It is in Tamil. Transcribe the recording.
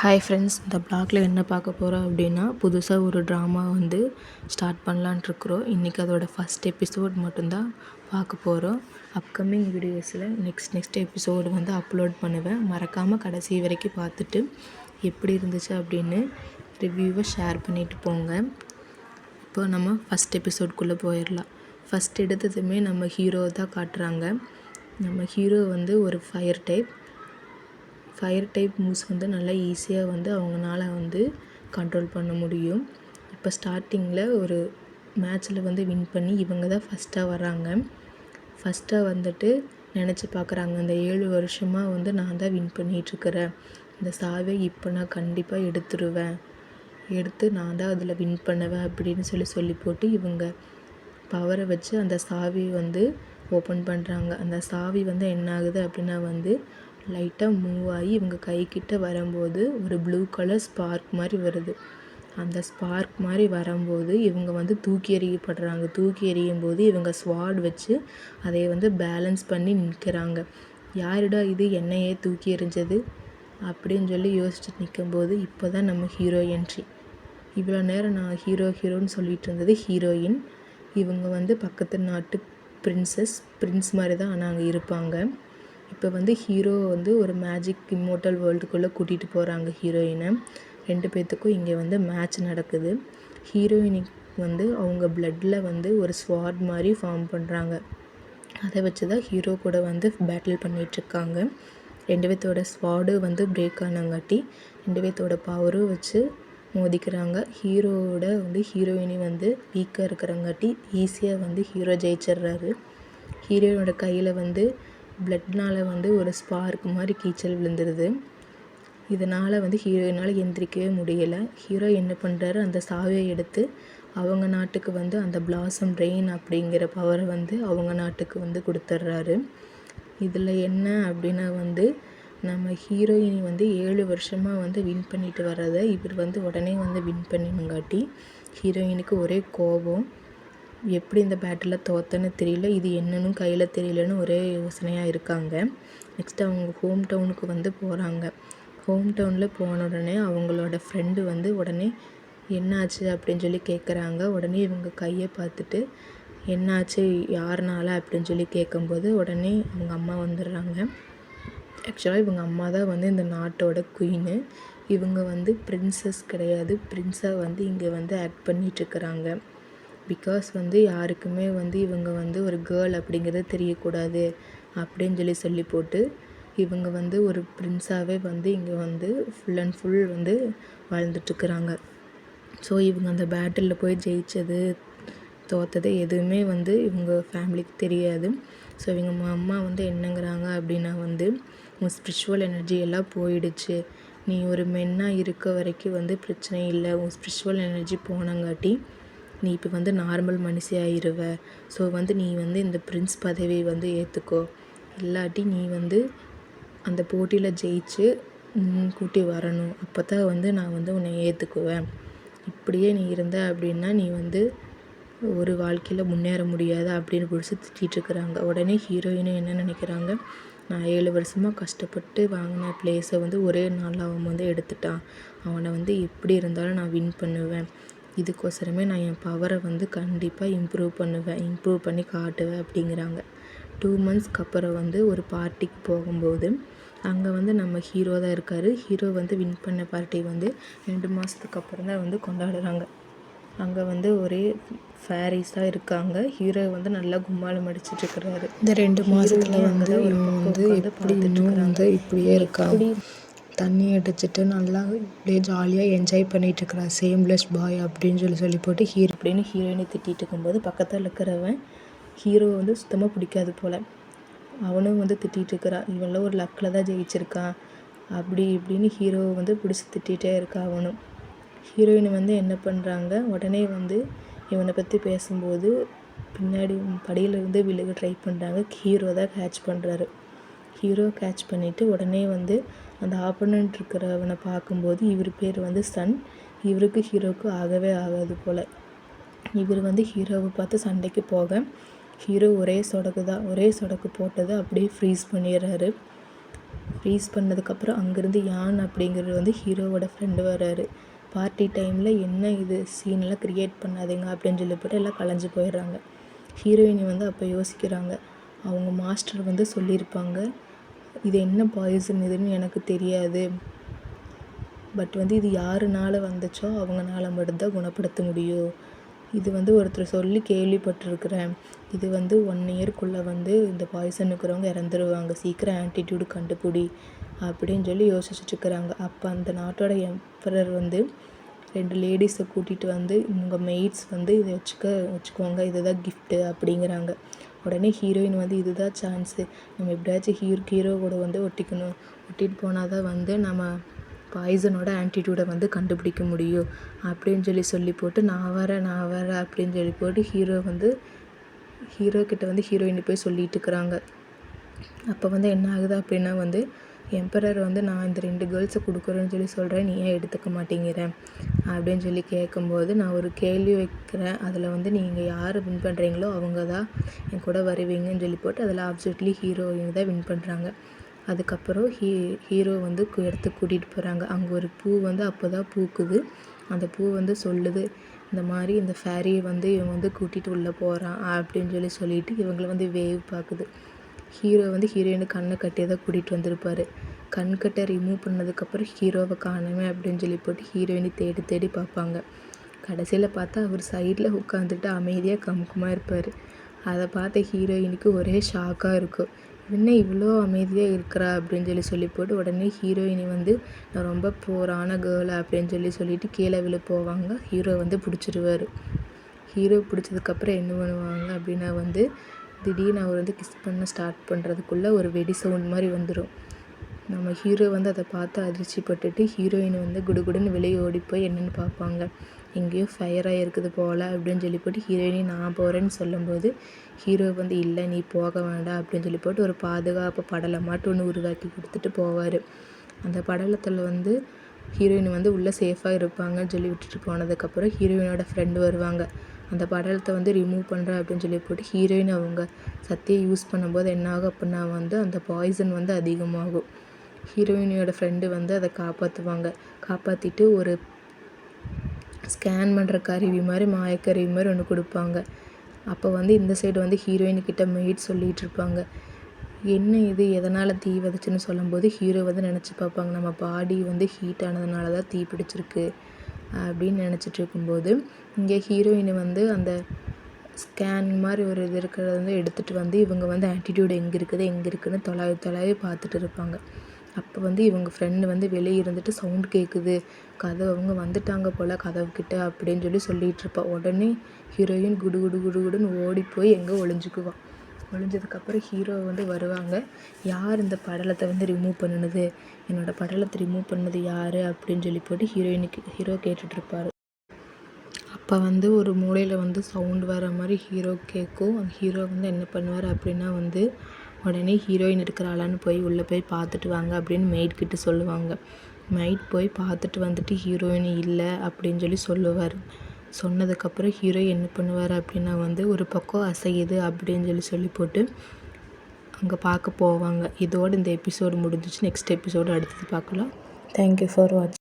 ஹாய் ஃப்ரெண்ட்ஸ், இந்த ப்ளாகில் என்ன பார்க்க போகிறோம் அப்படின்னா, புதுசாக ஒரு ட்ராமா வந்து ஸ்டார்ட் பண்ணலான்ட்ருக்குறோம். இன்றைக்கி அதோட ஃபஸ்ட் எபிசோட் மட்டும்தான் பார்க்க போகிறோம். அப்கமிங் வீடியோஸில் நெக்ஸ்ட் எபிசோடு வந்து அப்லோட் பண்ணுவேன். மறக்காமல் கடைசி வரைக்கும் பார்த்துட்டு எப்படி இருந்துச்சு அப்படின்னு ரிவ்யூவை ஷேர் பண்ணிவிட்டு போங்க. இப்போ நம்ம ஃபஸ்ட் எபிசோட்குள்ளே போயிடலாம். ஃபஸ்ட் எடுத்ததுமே நம்ம ஹீரோ தான் காட்டுறாங்க. நம்ம ஹீரோ வந்து ஒரு ஃபயர் டைப் மூவ்ஸ் வந்து நல்லா ஈஸியாக வந்து அவங்களால வந்து கண்ட்ரோல் பண்ண முடியும். இப்போ ஸ்டார்டிங்கில் ஒரு மேட்ச்சில் வந்து வின் பண்ணி இவங்க தான் ஃபஸ்ட்டாக வராங்க. ஃபஸ்ட்டாக வந்துட்டு நினச்சி பார்க்குறாங்க, இந்த 7 வருஷமாக வந்து நான் தான் வின் பண்ணிகிட்ருக்கிறேன், இந்த சாவை இப்போ நான் கண்டிப்பாக எடுத்து நான் தான் அதில் வின் பண்ணுவேன் அப்படின்னு சொல்லி போட்டு இவங்க பவரை வச்சு அந்த சாவி வந்து ஓப்பன் பண்ணுறாங்க. அந்த சாவி வந்து என்ன ஆகுது அப்படின்னா வந்து லைட்டாக மூவ் ஆகி இவங்க கைக்கிட்ட வரும்போது ஒரு ப்ளூ கலர் ஸ்பார்க் மாதிரி வருது. அந்த ஸ்பார்க் மாதிரி வரும்போது இவங்க வந்து தூக்கி எறியப்படுறாங்க. தூக்கி எறியும் போது இவங்க ஸ்வாட் வச்சு அதை வந்து பேலன்ஸ் பண்ணி நிற்கிறாங்க. யாருடா இது என்னையே தூக்கி எறிஞ்சது அப்படின்னு சொல்லி யோசிச்சுட்டு நிற்கும்போது இப்போ தான் நம்ம ஹீரோ என்ட்ரி. இவ்வளோ நேரம் நான் ஹீரோன்னு சொல்லிட்டு இருந்தது ஹீரோயின். இவங்க வந்து பக்கத்து நாட்டு பிரின்ஸ் மாதிரி தான் ஆனால் அங்கே இருப்பாங்க. இப்போ வந்து ஹீரோ வந்து ஒரு மேஜிக் இம்மோர்டல் வேர்ல்டுக்குள்ளே கூட்டிகிட்டு போகிறாங்க ஹீரோயினை. 2 பேர்த்துக்கும் இங்கே வந்து மேட்ச் நடக்குது. ஹீரோயினுக்கு வந்து அவங்க பிளட்டில் வந்து ஒரு ஸ்வாட் மாதிரி ஃபார்ம் பண்ணுறாங்க. அதை வச்சு தான் ஹீரோ கூட வந்து பேட்டில் பண்ணிகிட்ருக்காங்க. 2 பேர்த்தோட ஸ்வாடு வந்து பிரேக் ஆனங்காட்டி 2 பேர்த்தோட பவரும் வச்சு மோதிக்கிறாங்க. ஹீரோவோட வந்து ஹீரோயினி வந்து வீக்காக இருக்கிறங்காட்டி ஈஸியாக வந்து ஹீரோ ஜெயிச்சிட்றாரு. ஹீரோயினோட கையில் வந்து பிளட்னால் வந்து ஒரு ஸ்பார்க் மாதிரி கீச்சல் விழுந்துருது. இதனால் வந்து ஹீரோயினால் எந்திரிக்கவே முடியலை. ஹீரோ என்ன பண்ணுறாரு, அந்த சாவியை எடுத்து அவங்க நாட்டுக்கு வந்து அந்த பிளாசம் ரெயின் அப்படிங்கிற பவரை வந்து அவங்க நாட்டுக்கு வந்து கொடுத்துட்றாரு. இதில் என்ன அப்படின்னா வந்து நம்ம ஹீரோயினி வந்து 7 வருஷமாக வந்து வின் பண்ணிட்டு வர்றதை இவர் வந்து உடனே வந்து வின் பண்ணினுங்காட்டி ஹீரோயினுக்கு ஒரே கோபம். எப்படி இந்த பேட்டில் தோத்தன்னு தெரியல, இது என்னன்னு கையில் தெரியலன்னு ஒரே யோசனையாக இருக்காங்க. நெக்ஸ்ட் அவங்க ஹோம் டவுனுக்கு வந்து போகிறாங்க. ஹோம் டவுனில் போன உடனே அவங்களோட ஃப்ரெண்டு வந்து உடனே என்னாச்சு அப்படின்னு சொல்லி கேட்குறாங்க. உடனே இவங்க கையை பார்த்துட்டு என்னாச்சு யாருனால அப்படின்னு சொல்லி கேட்கும்போது உடனே அவங்க அம்மா வந்துடுறாங்க. ஆக்சுவலாக இவங்க அம்மா தான் வந்து இந்த நாட்டோட குயின்னு. இவங்க வந்து பிரின்சஸ் கிடையாது, பிரின்ஸாக வந்து இங்கே வந்து ஆக்ட் பண்ணிகிட்ருக்குறாங்க. பிகாஸ் வந்து யாருக்குமே வந்து இவங்க வந்து ஒரு கேர்ள் அப்படிங்கிறது தெரியக்கூடாது அப்படின்னு சொல்லி போட்டு இவங்க வந்து ஒரு பிரின்ஸாகவே வந்து இங்கே வந்து ஃபுல் அண்ட் ஃபுல் வந்து வாழ்ந்துட்டுருக்குறாங்க. ஸோ இவங்க அந்த பேட்டிலில் போய் ஜெயித்தது தோத்தது எதுவுமே வந்து இவங்க ஃபேமிலிக்கு தெரியாது. ஸோ இவங்க அம்மா வந்து என்னங்கிறாங்க அப்படின்னா வந்து உன் ஸ்பிரிச்சுவல் எனர்ஜி எல்லாம் போயிடுச்சு, நீ ஒரு மென்னாக இருக்க வரைக்கும் வந்து பிரச்சனை இல்லை, உன் ஸ்பிரிச்சுவல் எனர்ஜி போனங்காட்டி நீ இப்போ வந்து நார்மல் மனுஷி ஆயிடுவ. ஸோ வந்து நீ வந்து இந்த பிரின்ஸ் பதவியை வந்து ஏற்றுக்கோ, இல்லாட்டி நீ வந்து அந்த போட்டியில் ஜெயிச்சு கூட்டி வரணும், அப்போ தான் வந்து நான் வந்து உன்னை ஏற்றுக்குவேன். இப்படியே நீ இருந்த அப்படின்னா நீ வந்து ஒரு வாழ்க்கையில் முன்னேற முடியாது அப்படின்னு பிடிச்சி திட்டிகிட்ருக்குறாங்க. உடனே ஹீரோயினும் என்ன நினைக்கிறாங்க, நான் 7 வருஷமாக கஷ்டப்பட்டு வாங்கின பிளேஸை வந்து ஒரே நாளில் அவன் வந்து எடுத்துட்டான், அவனை வந்து எப்படி இருந்தாலும் நான் வின் பண்ணுவேன், இதுக்கோசரமே நான் என் பவரை வந்து கண்டிப்பாக இம்ப்ரூவ் பண்ணி காட்டுவேன் அப்படிங்கிறாங்க. 2 மந்த்ஸ்க்கு அப்புறம் வந்து ஒரு பார்ட்டிக்கு போகும்போது அங்கே வந்து நம்ம ஹீரோ தான் இருக்கார். ஹீரோ வந்து வின் பண்ண பார்ட்டி வந்து 2 மாதத்துக்கு அப்புறம் தான் வந்து கொண்டாடுறாங்க. அங்கே வந்து ஒரே ஃபேரிஸாக இருக்காங்க. ஹீரோ வந்து நல்லா கும்மாளம் அடிச்சிட்ருக்கிறாரு. இந்த 2 மாதத்தில் வந்து இவங்க வந்து எப்படி இன்னும் வந்து இப்படியே இருக்காங்க, தண்ணி அடிச்சுட்டு நல்லா இப்படியே ஜாலியாக என்ஜாய் பண்ணிகிட்ருக்குறா சேம்லெஸ் பாய் அப்படின்னு சொல்லி போட்டு ஹீரோயினை திட்டிகிட்டு இருக்கும்போது பக்கத்தில் இருக்கிறவன் ஹீரோ வந்து சுத்தமாக பிடிக்காது போல். அவனும் வந்து திட்டிகிட்ருக்கிறா, இவெல்லாம் ஒரு லக்கில் தான் ஜெயிச்சிருக்கான் அப்படி இப்படின்னு ஹீரோவை வந்து பிடிச்சி திட்டிகிட்டே இருக்கா அவனும். ஹீரோயின் வந்து என்ன பண்ணுறாங்க, உடனே வந்து இவனை பற்றி பேசும்போது பின்னாடி படியிலேருந்து விழுக ட்ரை பண்ணுறாங்க. ஹீரோ தான் கேட்ச் பண்ணுறாரு. ஹீரோ கேட்ச் பண்ணிவிட்டு உடனே வந்து அந்த ஆப்போனண்ட் இருக்கிறவனை பார்க்கும்போது இவர் பேர் வந்து சன், இவருக்கு ஹீரோவுக்கு ஆகவே ஆகாது போல். இவர் வந்து ஹீரோவை பார்த்து சண்டைக்கு போக ஹீரோ ஒரே சொடக்கு போட்டதை அப்படியே ஃப்ரீஸ் பண்ணிடுறாரு. ஃப்ரீஸ் பண்ணதுக்கப்புறம் அங்கேருந்து யான் அப்படிங்கிறது வந்து ஹீரோவோட ஃப்ரெண்டு வராரு. பார்ட்டி டைமில் என்ன இது சீனெல்லாம் க்ரியேட் பண்ணாதீங்க அப்படின்னு சொல்லி போட்டு எல்லாம் கலைஞ்சு போயிடுறாங்க. ஹீரோயினி வந்து அப்போ யோசிக்கிறாங்க, அவங்க மாஸ்டர் வந்து சொல்லியிருப்பாங்க, இது என்ன பாய்சன் இதுன்னு எனக்கு தெரியாது, பட் வந்து இது யாருனால வந்துச்சோ அவங்கனால மட்டும்தான் குணப்படுத்த முடியும். இது வந்து ஒருத்தர் சொல்லி கேள்விப்பட்டிருக்கிறேன். இது வந்து 1 இயர்க்குள்ளே வந்து இந்த பாய்சன் இருக்கிறவங்க இறந்துருவாங்க, சீக்கிரம் ஆன்டிடியூடு கண்டுபிடி அப்படின்னு சொல்லி யோசிச்சுட்ருக்குறாங்க. அப்போ அந்த நாட்டோட எம்பரர் வந்து 2 லேடிஸை கூட்டிகிட்டு வந்து, உங்கள் மெய்ட்ஸ் வந்து இதை வச்சுக்கோங்க, இதுதான் கிஃப்ட்டு அப்படிங்கிறாங்க. உடனே ஹீரோயின் வந்து இதுதான் சான்ஸு, நம்ம எப்படியாச்சும் ஹீரோ கூட வந்து ஒட்டிட்டு போனால் தான் வந்து நம்ம பாய்சனோட ஆன்டிடியூடை வந்து கண்டுபிடிக்க முடியும் அப்படின்னு சொல்லி போட்டு நான் வரேன் அப்படின்னு சொல்லி போட்டு ஹீரோ கிட்ட வந்து ஹீரோயினி போய் சொல்லிட்டு இருக்கிறாங்க. அப்போ வந்து என்ன ஆகுது அப்படின்னா வந்து எம்பரர் வந்து நான் இந்த 2 கேர்ள்ஸை கொடுக்குறேன்னு சொல்லி சொல்கிறேன், நீ ஏன் எடுத்துக்க மாட்டேங்கிறேன் அப்படின்னு சொல்லி கேட்கும்போது, நான் ஒரு கேள்வி வைக்கிறேன், அதில் வந்து நீங்கள் யார் வின் பண்ணுறீங்களோ அவங்க தான் என் கூட வருவீங்கன்னு சொல்லி போட்டு அதில் ஆப்சல்யூட்லி ஹீரோயின் தான் வின் பண்ணுறாங்க. அதுக்கப்புறம் ஹீரோ வந்து இடத்துக்கு கூட்டிகிட்டு போகிறாங்க. அங்கே ஒரு பூ வந்து அப்போ தான் பூக்குது. அந்த பூ வந்து சொல்லுது, இந்த மாதிரி இந்த ஃபேரியை வந்து இவன் வந்து கூட்டிகிட்டு உள்ளே போகிறான் அப்படின்னு சொல்லிட்டு இவங்களை வந்து வேவ் பார்க்குது. ஹீரோ வந்து ஹீரோயினுக்கு கண்ணை கட்டி தான் கூட்டிகிட்டு வந்திருப்பார். கண்கட்டை ரிமூவ் பண்ணதுக்கப்புறம் ஹீரோவை காணுமே அப்படின்னு சொல்லி போட்டு ஹீரோயினி தேடி பார்ப்பாங்க. கடைசியில் பார்த்தா அவர் சைடில் உட்காந்துட்டு அமைதியாக கமுக்கமாக இருப்பார். அதை பார்த்த ஹீரோயினுக்கு ஒரே ஷாக்காக இருக்கும், என்ன இவ்வளோ அமைதியாக இருக்கிறா அப்படின்னு சொல்லி போட்டு உடனே ஹீரோயினி வந்து நான் ரொம்ப போரான கேர்ள் அப்படின்னு சொல்லிட்டு கீழே விழ போவாங்க. ஹீரோ வந்து பிடிச்சிருவார். ஹீரோ பிடிச்சதுக்கப்புறம் என்ன பண்ணுவாங்க அப்படின்னா வந்து திடீர்னு அவர் வந்து கிஸ் பண்ண ஸ்டார்ட் பண்ணுறதுக்குள்ளே ஒரு வெடி சவுண்ட் மாதிரி வந்துடும். நம்ம ஹீரோ வந்து அதை பார்த்து அதிர்ச்சிப்பட்டுட்டு ஹீரோயின் வந்து குடுகுடுன்னு வெளியே ஓடி போய் என்னென்னு பார்ப்பாங்க. எங்கேயோ ஃபயராக இருக்குது போல் அப்படின்னு சொல்லி போட்டு ஹீரோயினி நான் போகிறேன்னு சொல்லும்போது ஹீரோ வந்து இல்லை நீ போக வேண்டாம் அப்படின்னு சொல்லி போட்டு ஒரு பாதுகாப்பு படலமாட்டு ஒன்று உருவாக்கி கொடுத்துட்டு போவார். அந்த படலத்தில் வந்து ஹீரோயின் வந்து உள்ளே சேஃபாக இருப்பாங்கன்னு சொல்லி விட்டுட்டு போனதுக்கப்புறம் ஹீரோயினோட ஃப்ரெண்டு வருவாங்க. அந்த படலத்தை வந்து ரிமூவ் பண்ணுறேன் அப்படின்னு சொல்லி போட்டு ஹீரோயின் அவங்க சத்தியை யூஸ் பண்ணும்போது என்ன ஆகும் அப்படின்னா வந்து அந்த பாய்சன் வந்து அதிகமாகும். ஹீரோயினியோட ஃப்ரெண்டு வந்து அதை காப்பாற்றிட்டு ஒரு ஸ்கேன் பண்ணுற கருவி மாதிரி மாயக்கருவி மாதிரி ஒன்று கொடுப்பாங்க. அப்போ வந்து இந்த சைடு வந்து ஹீரோயின்கிட்ட மெய்ட் சொல்லிகிட்டு இருப்பாங்க, என்ன இது எதனால் தீ வந்துச்சுன்னு சொல்லும்போது ஹீரோ வந்து நினச்சி பார்ப்பாங்க, நம்ம பாடி வந்து ஹீட் ஆனதுனால தான் தீ பிடிச்சிருக்கு அப்படின்னு நினச்சிட்டு இருக்கும்போது இங்கே ஹீரோயின் வந்து அந்த ஸ்கேன் மாதிரி ஒரு இது இருக்கிறத வந்து எடுத்துகிட்டு வந்து இவங்க வந்து ஆன்டிடியூட் எங்கே இருக்குதுன்னு தொலைவி பார்த்துட்டு இருப்பாங்க. அப்போ வந்து இவங்க ஃப்ரெண்டு வந்து வெளியே இருந்துட்டு சவுண்ட் கேட்குது, அவங்க வந்துட்டாங்க போல் கதவுக்கிட்ட அப்படின்னு சொல்லிகிட்டு இருப்பாள். உடனே ஹீரோயின் குடுன்னு ஓடி போய் எங்கே ஒளிஞ்சுக்குவான். ஒளிஞ்சதுக்கப்புறம் ஹீரோ வந்து வருவாங்க, யார் இந்த படலத்தை வந்து ரிமூவ் பண்ணினது, என்னோடய படலத்தை ரிமூவ் பண்ணது யார் அப்படின்னு சொல்லி போட்டு ஹீரோ கேட்டுட்ருப்பார். அப்போ வந்து ஒரு மூலையில் வந்து சவுண்ட் வர மாதிரி ஹீரோ கேட்கும். அந்த ஹீரோ வந்து என்ன பண்ணுவார் அப்படின்னா வந்து உடனே ஹீரோயின் இருக்கிறாளான்னு போய் உள்ளே போய் பார்த்துட்டு வாங்க அப்படின்னு மெய்ட்கிட்ட சொல்லுவாங்க. மெய்ட் போய் பார்த்துட்டு வந்துட்டு ஹீரோயின் இல்லை அப்படின்னு சொல்லுவார். சொன்னதுக்கப்புறம் ஹீரோ என்ன பண்ணுவார் அப்படின்னா வந்து ஒரு பக்கம் அசையுது அப்படின்னு சொல்லி போட்டு அங்கே பார்க்க போவாங்க. இதோடு இந்த எபிசோடு முடிஞ்சிச்சு. நெக்ஸ்ட் எபிசோடு அடுத்தது பார்க்கலாம். தேங்க்யூ ஃபார் வாட்சிங்.